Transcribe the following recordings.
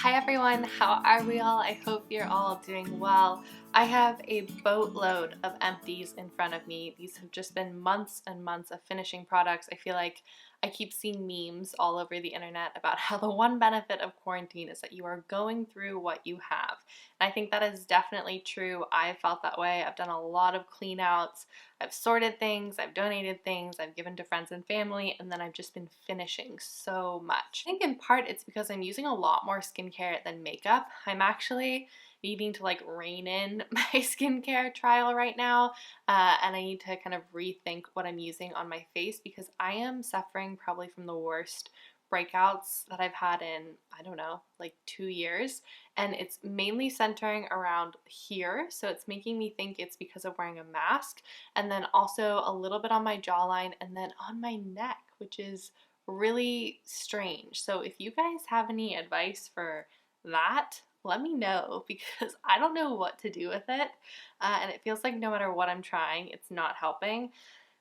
Hi everyone, how are we all? I hope you're all doing well. I have a boatload of empties in front of me. These have just been months and months of finishing products. I feel like I keep seeing memes all over the internet about how the one benefit of quarantine is that you are going through what you have. And I think that is definitely true. I felt that way. I've done a lot of clean outs. I've sorted things, I've donated things, I've given to friends and family, and then I've just been finishing so much. I think in part it's because I'm using a lot more skincare than makeup. I'm actually needing to like rein in my skincare trial right now, and I need to kind of rethink what I'm using on my face because I am suffering probably from the worst breakouts that I've had in, I don't know, like 2 years. And it's mainly centering around here. So it's making me think it's because of wearing a mask. And then also a little bit on my jawline and then on my neck, which is really strange. So if you guys have any advice for that, let me know because I don't know what to do with it. And it feels like no matter what I'm trying, it's not helping.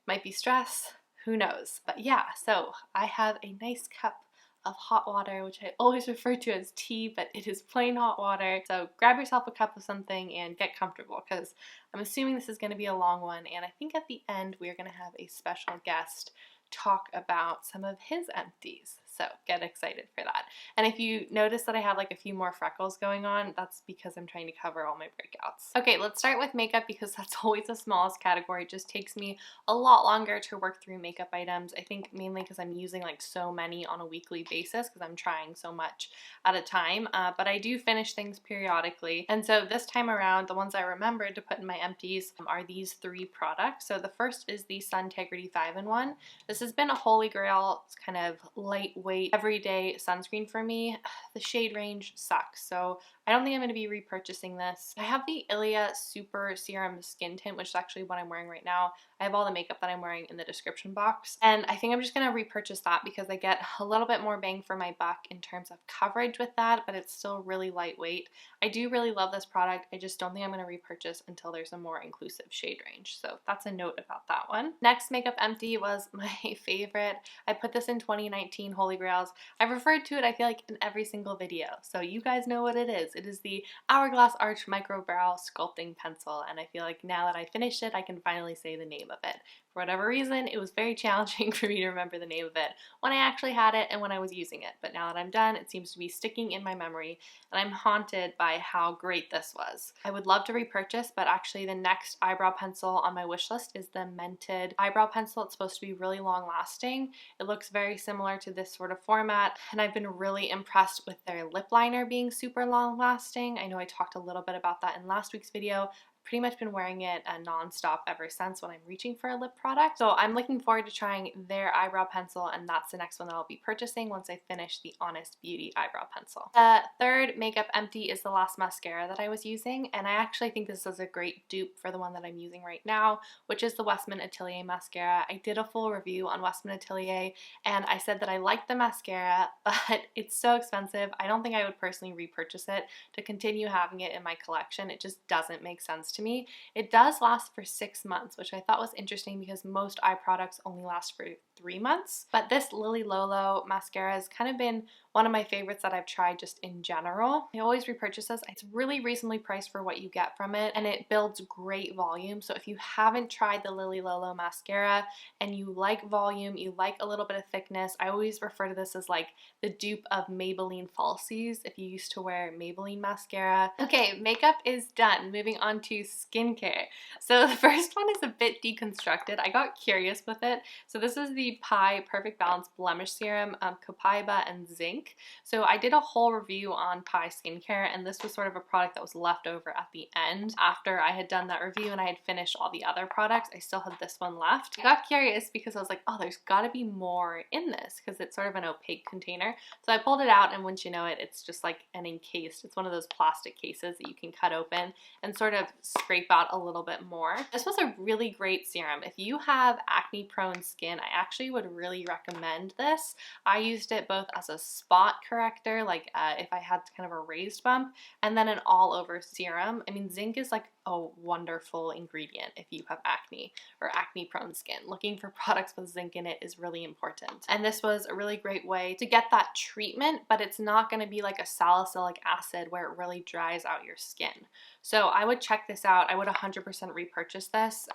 Might be stress, who knows? But yeah, so I have a nice cup of hot water, which I always refer to as tea, but it is plain hot water. So grab yourself a cup of something and get comfortable because I'm assuming this is going to be a long one. And I think at the end, we are going to have a special guest talk about some of his empties. So get excited for that. And if you notice that I have like a few more freckles going on, that's because I'm trying to cover all my breakouts. Okay, let's start with makeup because that's always the smallest category. It just takes me a lot longer to work through makeup items. I think mainly because I'm using like so many on a weekly basis because I'm trying so much at a time. But I do finish things periodically. And so this time around, the ones I remembered to put in my empties are these three products. So the first is the Suntegrity 5-in-1. This has been a holy grail. It's kind of lightweight, everyday sunscreen for me. The shade range sucks, so I don't think I'm going to be repurchasing this. I have the Ilia Super Serum Skin Tint, which is actually what I'm wearing right now. I have all the makeup that I'm wearing in the description box, and I think I'm just going to repurchase that because I get a little bit more bang for my buck in terms of coverage with that, but it's still really lightweight. I do really love this product. I just don't think I'm going to repurchase until there's a more inclusive shade range, so that's a note about that one. Next makeup empty was my favorite. I put this in 2019 Holy Grails. I've referred to it, I feel like, in every single video, so you guys know what it is. It is the Hourglass Arch Micro Brow Sculpting Pencil, and I feel like now that I finished it, I can finally say the name of it. For whatever reason, it was very challenging for me to remember the name of it when I actually had it and when I was using it, but now that I'm done, it seems to be sticking in my memory, and I'm haunted by how great this was. I would love to repurchase, but actually the next eyebrow pencil on my wish list is the Mented Eyebrow Pencil. It's supposed to be really long lasting. It looks very similar to this sort of format, and I've been really impressed with their lip liner being super long lasting. I know I talked a little bit about that in last week's video. Pretty much been wearing it non-stop ever since when I'm reaching for a lip product. So I'm looking forward to trying their eyebrow pencil, and that's the next one that I'll be purchasing once I finish the Honest Beauty eyebrow pencil. The third makeup empty is the last mascara that I was using, and I actually think this is a great dupe for the one that I'm using right now, which is the Westman Atelier mascara. I did a full review on Westman Atelier, and I said that I liked the mascara, but it's so expensive. I don't think I would personally repurchase it to continue having it in my collection. It just doesn't make sense to me. It does last for 6 months, which I thought was interesting because most eye products only last for 3 months. But this Lily Lolo mascara has kind of been one of my favorites that I've tried just in general. I always repurchase this. It's really reasonably priced for what you get from it, and it builds great volume. So if you haven't tried the Lily Lolo mascara and you like volume, you like a little bit of thickness, I always refer to this as like the dupe of Maybelline Falsies if you used to wear Maybelline mascara. Okay, makeup is done. Moving on to skincare. So the first one is a bit deconstructed. I got curious with it. So this is the Pai Perfect Balance Blemish Serum, Copaiba and Zinc. So I did a whole review on Pai Skincare, and this was sort of a product that was left over at the end after I had done that review and I had finished all the other products. I still had this one left. I got curious because I was like, oh, there's gotta be more in this because it's sort of an opaque container. So I pulled it out, and once you know it, it's just like an encased, it's one of those plastic cases that you can cut open and sort of scrape out a little bit more. This was a really great serum. If you have acne prone skin, I actually would really recommend this. I used it both as a spot corrector, like if I had kind of a raised bump, and then an all over serum. I mean, zinc is like a wonderful ingredient if you have acne or acne prone skin. Looking for products with zinc in it is really important. And this was a really great way to get that treatment, but it's not going to be like a salicylic acid where it really dries out your skin. So I would check this out. I would 100% repurchase this.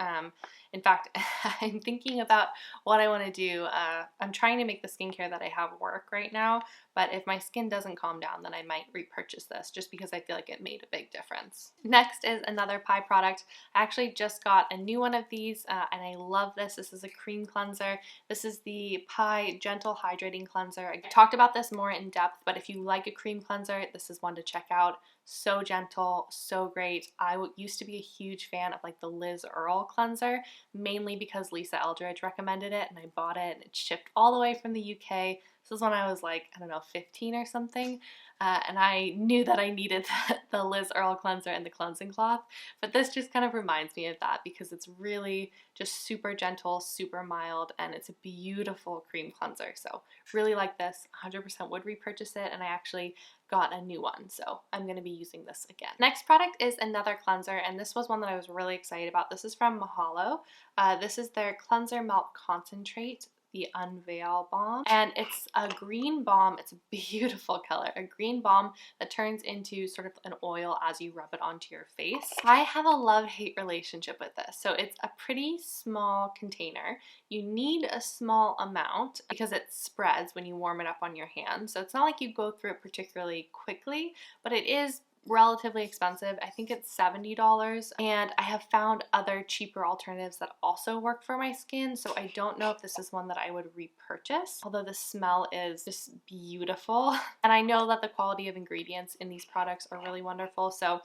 In fact, I'm thinking about what I want to do. I'm trying to make the skincare that I have work right now, but if my skin doesn't calm down, then I might repurchase this just because I feel like it made a big difference. Next is another Pi product. I actually just got a new one of these and I love this. This is a cream cleanser. This is the Pi Gentle Hydrating Cleanser. I talked about this more in depth, but if you like a cream cleanser, this is one to check out. So gentle, so great. I used to be a huge fan of like the Liz Earle cleanser, mainly because Lisa Eldridge recommended it and I bought it and it shipped all the way from the UK. This was when I was like, I don't know, 15 or something. And I knew that I needed the Liz Earle cleanser and the cleansing cloth, but this just kind of reminds me of that because it's really just super gentle, super mild, and it's a beautiful cream cleanser. So really like this, 100% would repurchase it, and I actually got a new one, so I'm going to be using this again. Next product is another cleanser, and this was one that I was really excited about. This is from Mahalo. This is their Cleanser Melt Concentrate, the Unveil Balm, and it's a green balm. It's a beautiful color, a green balm that turns into sort of an oil as you rub it onto your face. I have a love-hate relationship with this. So it's a pretty small container. You need a small amount because it spreads when you warm it up on your hand. So it's not like you go through it particularly quickly, but it is relatively expensive. I think it's $70, and I have found other cheaper alternatives that also work for my skin, so I don't know if this is one that I would repurchase, although the smell is just beautiful. And I know that the quality of ingredients in these products are really wonderful, so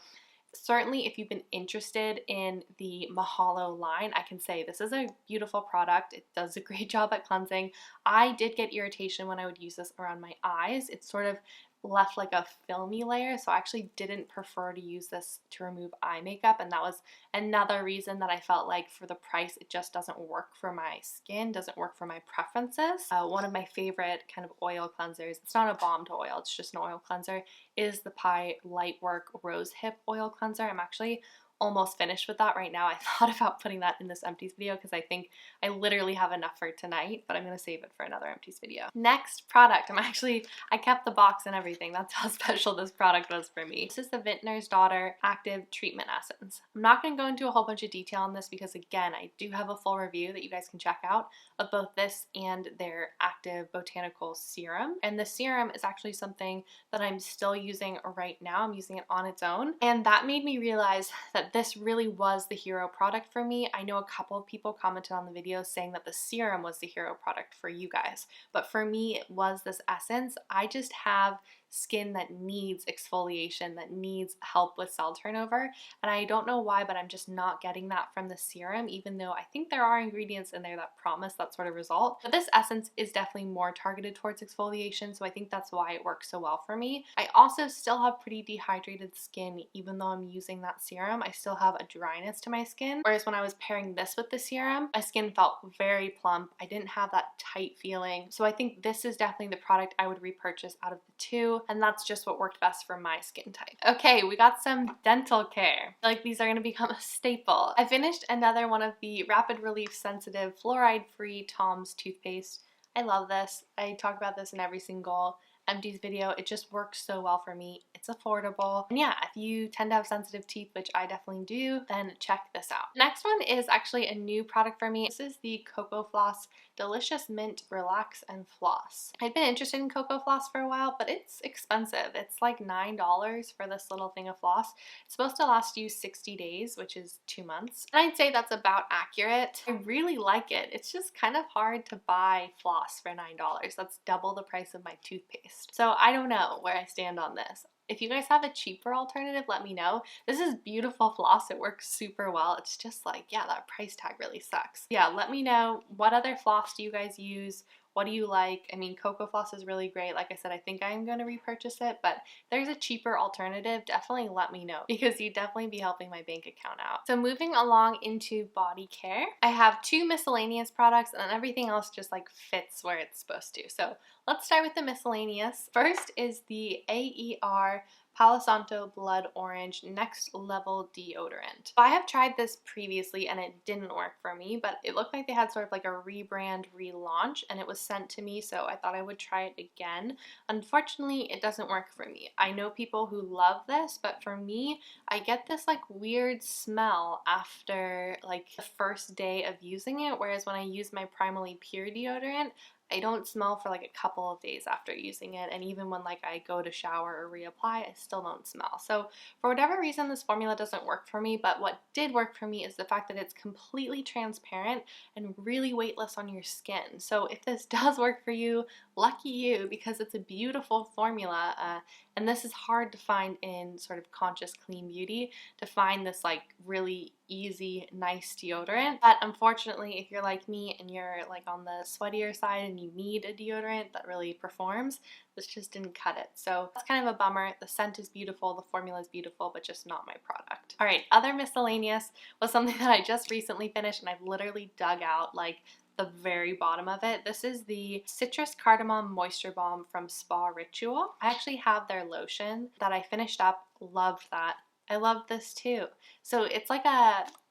certainly if you've been interested in the Mahalo line, I can say this is a beautiful product. It does a great job at cleansing. I did get irritation when I would use this around my eyes. It's sort of left like a filmy layer, so I actually didn't prefer to use this to remove eye makeup, and that was another reason that I felt like for the price it just doesn't work for my skin, doesn't work for my preferences. One of my favorite kind of oil cleansers, it's not a balm to oil, it's just an oil cleanser, is the Pi Lightwork Rose Hip Oil Cleanser. I'm actually almost finished with that right now. I thought about putting that in this Empties video because I think I literally have enough for tonight, but I'm going to save it for another Empties video. Next product, I kept the box and everything. That's how special this product was for me. This is the Vintner's Daughter Active Treatment Essence. I'm not going to go into a whole bunch of detail on this because again, I do have a full review that you guys can check out of both this and their Active Botanical Serum. And the serum is actually something that I'm still using right now. I'm using it on its own. And that made me realize that this really was the hero product for me. I know a couple of people commented on the video saying that the serum was the hero product for you guys, but for me it was this essence. I just have skin that needs exfoliation, that needs help with cell turnover, and I don't know why, but I'm just not getting that from the serum, even though I think there are ingredients in there that promise that sort of result. But this essence is definitely more targeted towards exfoliation, so I think that's why it works so well for me. I also still have pretty dehydrated skin even though I'm using that serum. I still have a dryness to my skin, whereas when I was pairing this with the serum, my skin felt very plump. I didn't have that tight feeling, so I think this is definitely the product I would repurchase out of the two, and that's just what worked best for my skin type. Okay, we got some dental care. I feel like these are gonna become a staple. I finished another one of the Rapid Relief Sensitive Fluoride-Free Tom's toothpaste. I love this. I talk about this in every single Empties video. It just works so well for me. It's affordable. And yeah, if you tend to have sensitive teeth, which I definitely do, then check this out. Next one is actually a new product for me. This is the Cocoa Floss Delicious Mint Relax and Floss. I've been interested in Cocoa Floss for a while, but it's expensive. It's like $9 for this little thing of floss. It's supposed to last you 60 days, which is 2 months. And I'd say that's about accurate. I really like it. It's just kind of hard to buy floss for $9. That's double the price of my toothpaste. So I don't know where I stand on this. If you guys have a cheaper alternative, let me know. This is beautiful floss. It works super well. It's just like, yeah, that price tag really sucks. Yeah, let me know, what other floss do you guys use? What do you like? I mean, Cocoa Floss is really great. Like I said, I think I'm going to repurchase it, but if there's a cheaper alternative, definitely let me know because you'd definitely be helping my bank account out. So moving along into body care, I have 2 miscellaneous products and then everything else just like fits where it's supposed to. So let's start with the miscellaneous. First is the AER Palo Santo Blood Orange Next Level Deodorant. I have tried this previously and it didn't work for me, but it looked like they had sort of like a rebrand relaunch and it was sent to me, so I thought I would try it again. Unfortunately, it doesn't work for me. I know people who love this, but for me, I get this like weird smell after like the first day of using it, whereas when I use my Primally Pure deodorant, I don't smell for like a couple of days after using it, and even when like I go to shower or reapply, I still don't smell. So for whatever reason, this formula doesn't work for me, but what did work for me is the fact that it's completely transparent and really weightless on your skin. So if this does work for you, lucky you, because it's a beautiful formula, and this is hard to find in sort of conscious clean beauty, to find this like really easy, nice deodorant. But unfortunately, if you're like me and you're like on the sweatier side and you need a deodorant that really performs, this just didn't cut it. So that's kind of a bummer. The scent is beautiful, the formula is beautiful, but just not my product. All right, other miscellaneous was something that I just recently finished and I've literally dug out like the very bottom of it. This is the Citrus Cardamom Moisture Balm from Spa Ritual. I actually have their lotion that I finished up, loved that. I love this too. So it's like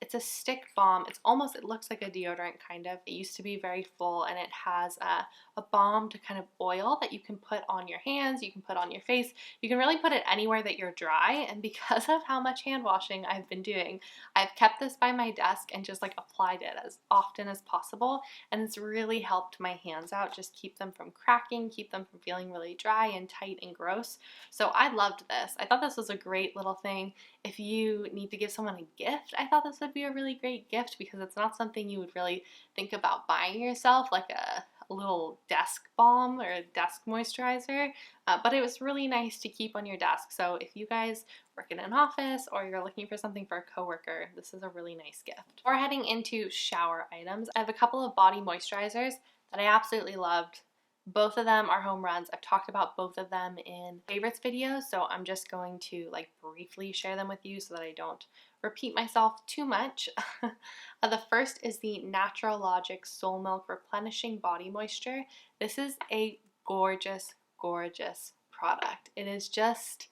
it's a stick balm. It looks like a deodorant kind of. It used to be very full and it has a balm to kind of oil that you can put on your hands, you can put on your face. You can really put it anywhere that you're dry, and because of how much hand washing I've been doing, I've kept this by my desk and just like applied it as often as possible, and it's really helped my hands out, just keep them from cracking, keep them from feeling really dry and tight and gross. So I loved this. I thought this was a great little thing. If you need to give someone a gift, I thought this would be a really great gift because it's not something you would really think about buying yourself, like a little desk balm or a desk moisturizer, but it was really nice to keep on your desk. So if you guys work in an office or you're looking for something for a coworker, this is a really nice gift. Before heading into shower items, I have a couple of body moisturizers that I absolutely loved. Both of them are home runs. I've talked about both of them in favorites videos, so I'm just going to like briefly share them with you so that I don't repeat myself too much. The first is the Natural Logic Soul Milk Replenishing Body Moisture. This is a gorgeous, gorgeous product. It is just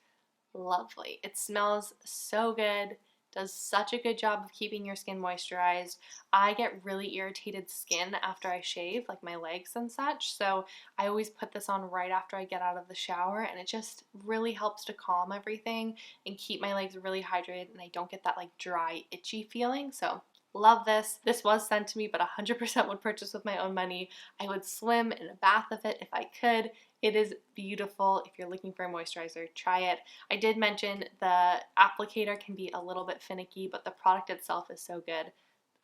lovely. It smells so good, does such a good job of keeping your skin moisturized. I get really irritated skin after I shave, like my legs and such, so I always put this on right after I get out of the shower, and it just really helps to calm everything and keep my legs really hydrated, and I don't get that like dry, itchy feeling. So love this. This was sent to me, but 100% would purchase with my own money. I would swim in a bath of it if I could. It is beautiful. If you're looking for a moisturizer, try it. I did mention the applicator can be a little bit finicky, but the product itself is so good.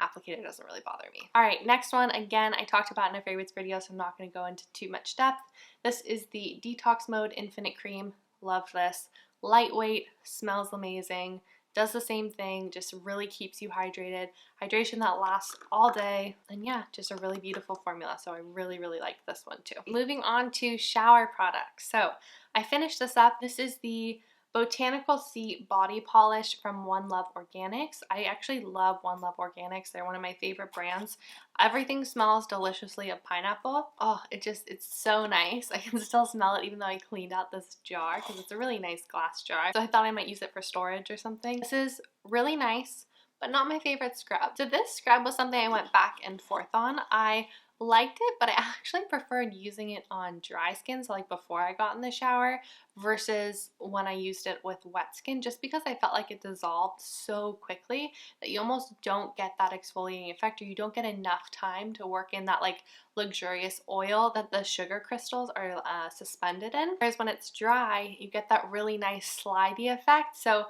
Applicator doesn't really bother me. All right, next one, again, I talked about in a favorites video, so I'm not going to go into too much depth. This is the Detox Mode Infinite Cream. Love this. Lightweight, smells amazing, does the same thing, just really keeps you hydrated. Hydration that lasts all day, and yeah, just a really beautiful formula, so I really, really like this one too. Moving on to shower products. So I finished this up. This is the Botanical Sea Body Polish from One Love Organics. I actually love One Love Organics. They're one of my favorite brands. Everything smells deliciously of pineapple. Oh, it's so nice. I can still smell it even though I cleaned out this jar because it's a really nice glass jar. So I thought I might use it for storage or something. This is really nice, but not my favorite scrub. So this scrub was something I went back and forth on. I liked it, but I actually preferred using it on dry skin, so like before I got in the shower, versus when I used it with wet skin, just because I felt like it dissolved so quickly that you almost don't get that exfoliating effect, or you don't get enough time to work in that like luxurious oil that the sugar crystals are suspended in. Whereas when it's dry, you get that really nice slidey effect. So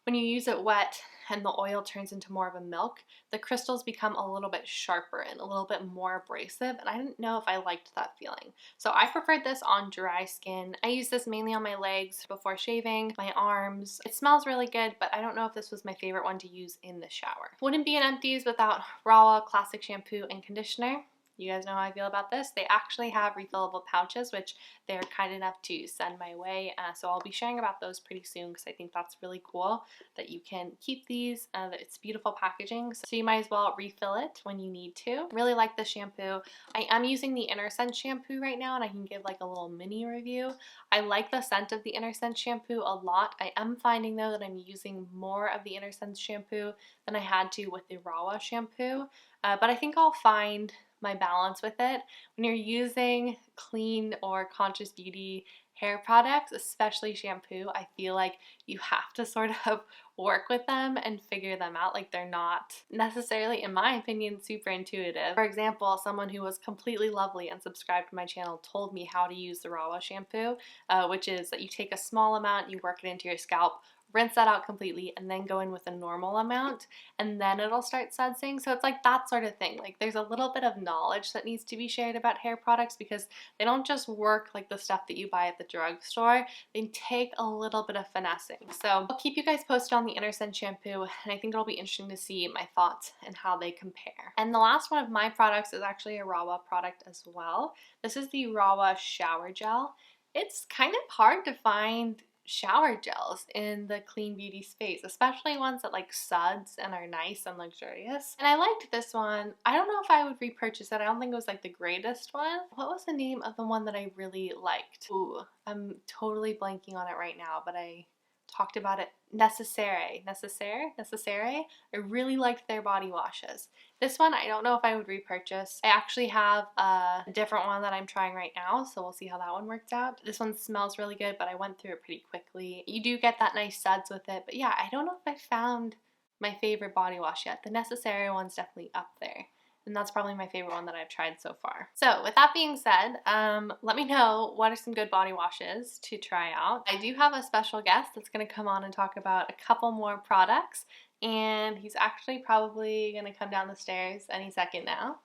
when you use it wet and the oil turns into more of a milk, the crystals become a little bit sharper and a little bit more abrasive, and I didn't know if I liked that feeling. So I preferred this on dry skin. I use this mainly on my legs before shaving, my arms. It smells really good, but I don't know if this was my favorite one to use in the shower. Wouldn't be an Empties without Rawa Classic Shampoo and Conditioner. you guys know how I feel about this. They actually have refillable pouches, which they're kind enough to send my way. So I'll be sharing about those pretty soon because I think that's really cool that you can keep these. It's beautiful packaging, so you might as well refill it when you need to. Really like the shampoo. I am using the Inner Scent shampoo right now, and I can give like a little mini review. I like the scent of the Inner Scent shampoo a lot. I am finding though that I'm using more of the Inner Scent shampoo than I had to with the Rawa shampoo, but I think I'll find my balance with it. When you're using clean or conscious beauty hair products, especially shampoo, I feel like you have to sort of work with them and figure them out. Like, they're not necessarily, in my opinion, super intuitive. For example, someone who was completely lovely and subscribed to my channel told me how to use the Rawa shampoo, which is that you take a small amount, you work it into your scalp, rinse that out completely, and then go in with a normal amount, and then it'll start sudsing. So it's like that sort of thing. Like, there's a little bit of knowledge that needs to be shared about hair products because they don't just work like the stuff that you buy at the drugstore. They take a little bit of finessing. So I'll keep you guys posted on the Inner Scent shampoo, and I think it'll be interesting to see my thoughts and how they compare. And the last one of my products is actually a Rawa product as well. This is the Rawa shower gel. It's kind of hard to find shower gels in the clean beauty space, especially ones that like suds and are nice and luxurious. And I liked this one. I don't know if I would repurchase it. I don't think it was like the greatest one. What was the name of the one that I really liked? Ooh, I'm totally blanking on it right now, but I talked about it. Necessaire. I really liked their body washes. This one, I don't know if I would repurchase. I actually have a different one that I'm trying right now, so we'll see how that one works out. This one smells really good, but I went through it pretty quickly. You do get that nice suds with it, but yeah, I don't know if I found my favorite body wash yet. The Necessaire one's definitely up there. And that's probably my favorite one that I've tried so far. So with that being said, let me know what are some good body washes to try out. I do have a special guest that's going to come on and talk about a couple more products, and he's actually probably going to come down the stairs any second now.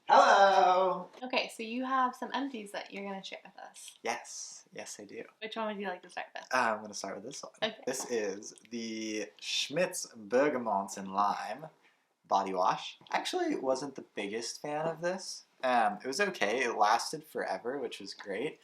Hello! Okay, so you have some empties that you're going to share with us. Yes, I do. Which one would you like to start with? I'm going to start with this one. Okay. This is the Schmidt's Bergamot and Lime body wash. Actually, wasn't the biggest fan of this. It was okay. It lasted forever, which was great.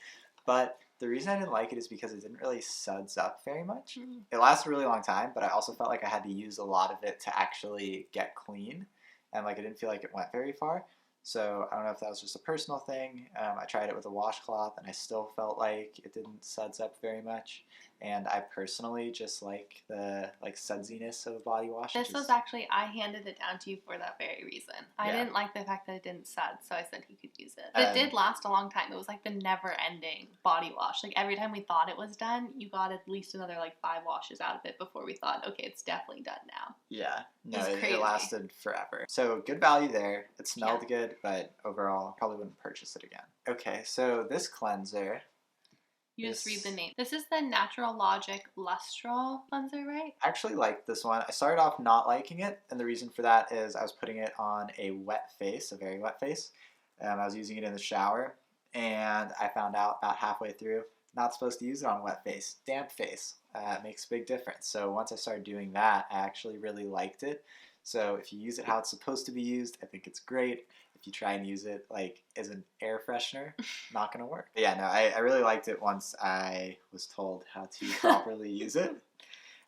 But the reason I didn't like it is because it didn't really suds up very much. It lasted a really long time, but I also felt like I had to use a lot of it to actually get clean. And like I didn't feel like it went very far. So I don't know if that was just a personal thing. I tried it with a washcloth and I still felt like it didn't suds up very much. And I personally just like the sudsiness of a body wash. This was actually, I handed it down to you for that very reason. I didn't like the fact that it didn't sud, so I said he could use it. But it did last a long time. It was like the never-ending body wash. Like every time we thought it was done, you got at least another like 5 washes out of it before we thought, okay, it's definitely done now. Yeah, no, it lasted forever. So good value there. It smelled good, but overall, probably wouldn't purchase it again. Okay, so this cleanser. You just read the name. This is the Natural Logic Lustral cleanser, right? I actually liked this one. I started off not liking it, and the reason for that is I was putting it on a wet face, a very wet face. I was using it in the shower, and I found out about halfway through, not supposed to use it on a wet face. Damp face makes a big difference. So once I started doing that, I actually really liked it. So if you use it how it's supposed to be used, I think it's great. If you try and use it like as an air freshener, not going to work. But yeah, no, I really liked it once I was told how to properly use it.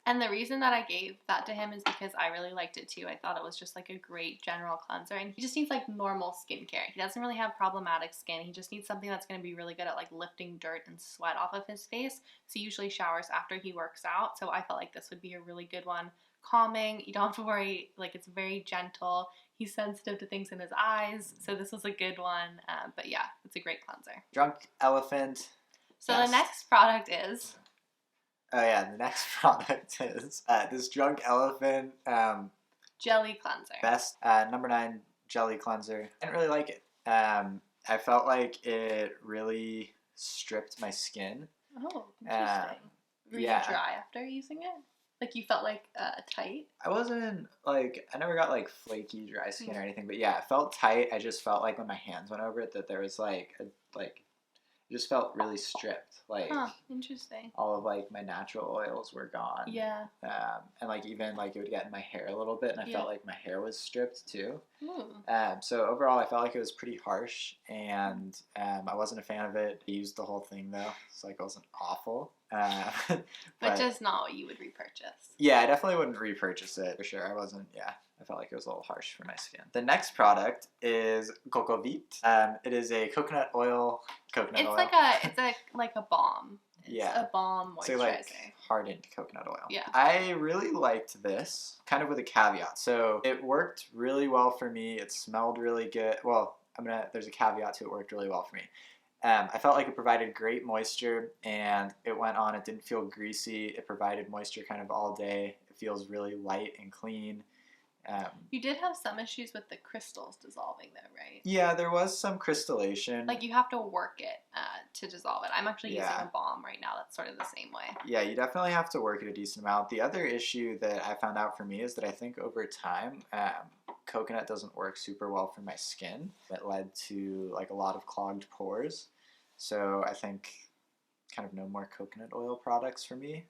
And the reason that I gave that to him is because I really liked it too. I thought it was just like a great general cleanser, and he just needs like normal skincare. He doesn't really have problematic skin. He just needs something that's going to be really good at like lifting dirt and sweat off of his face. So he usually showers after he works out. So I felt like this would be a really good one. Calming. You don't have to worry. Like, it's very gentle. He's sensitive to things in his eyes. So this was a good one. But yeah, it's a great cleanser. Drunk Elephant. So the next product is... Oh yeah, the next product is this Drunk Elephant Jelly Cleanser. Best number 9 jelly cleanser. I didn't really like it. I felt like it really stripped my skin. Oh, interesting. Were you dry after using it? Like you felt like tight? I wasn't like, I never got like flaky dry skin or anything, but yeah, it felt tight. I just felt like when my hands went over it that there was like It just felt really stripped. Like Huh, interesting. all of like my natural oils were gone. Yeah. And like even like it would get in my hair a little bit, and I Yeah. felt like my hair was stripped too. Ooh. So overall, I felt like it was pretty harsh, and I wasn't a fan of it. I used the whole thing though, so like it wasn't awful. But just not what you would repurchase. Yeah, I definitely wouldn't repurchase it for sure. I wasn't. Yeah, I felt like it was a little harsh for my skin. The next product is Cocovit. It is a coconut oil. It's like a balm. It's Yeah. a balm moisturizer. So like hardened coconut oil. Yeah. I really liked this, kind of with a caveat. So it worked really well for me. It smelled really good. Well, there's a caveat to it worked really well for me. I felt like it provided great moisture, and it went on. It didn't feel greasy. It provided moisture kind of all day. It feels really light and clean. You did have some issues with the crystals dissolving though, right? Yeah, there was some crystallation. Like you have to work it to dissolve it. I'm actually using Yeah. a balm right now that's sort of the same way. Yeah, you definitely have to work it a decent amount. The other issue that I found out for me is that I think over time, coconut doesn't work super well for my skin. It led to like a lot of clogged pores. So I think kind of no more coconut oil products for me.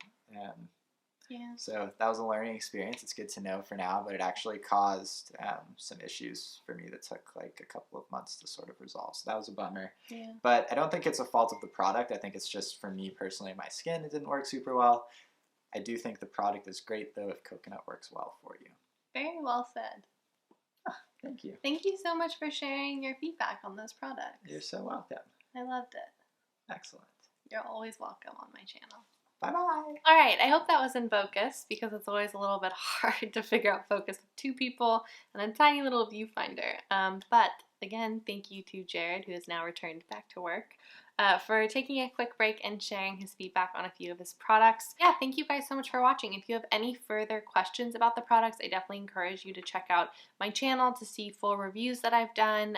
Yeah. So that was a learning experience. It's good to know for now, but it actually caused some issues for me that took like a couple of months to sort of resolve. So that was a bummer. Yeah. But I don't think it's a fault of the product. I think it's just for me personally, my skin, it didn't work super well. I do think the product is great though if coconut works well for you. Very well said. Thank you. Thank you so much for sharing your feedback on those products. You're so welcome. I loved it. Excellent. You're always welcome on my channel. Bye-bye. All right, I hope that was in focus because it's always a little bit hard to figure out focus with two people and a tiny little viewfinder. But again, thank you to Jared, who has now returned back to work, for taking a quick break and sharing his feedback on a few of his products. Yeah, thank you guys so much for watching. If you have any further questions about the products, I definitely encourage you to check out my channel to see full reviews that I've done,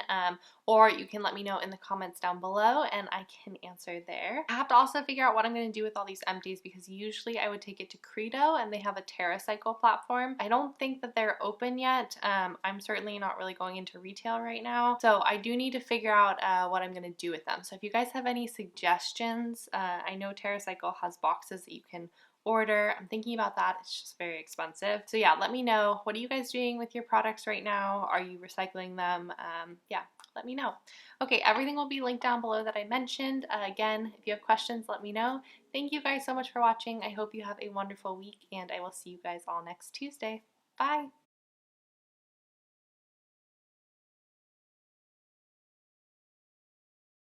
or you can let me know in the comments down below and I can answer there. I have to also figure out what I'm going to do with all these empties because usually I would take it to Credo and they have a TerraCycle platform. I don't think that they're open yet. I'm certainly not really going into retail right now, so I do need to figure out what I'm going to do with them. So if you guys have any suggestions, I know TerraCycle has boxes that you can order. I'm thinking about that. It's just very expensive. So yeah, let me know. What are you guys doing with your products right now? Are you recycling them? Yeah, let me know. Okay, everything will be linked down below that I mentioned. Again, if you have questions, let me know. Thank you guys so much for watching. I hope you have a wonderful week, and I will see you guys all next Tuesday. Bye!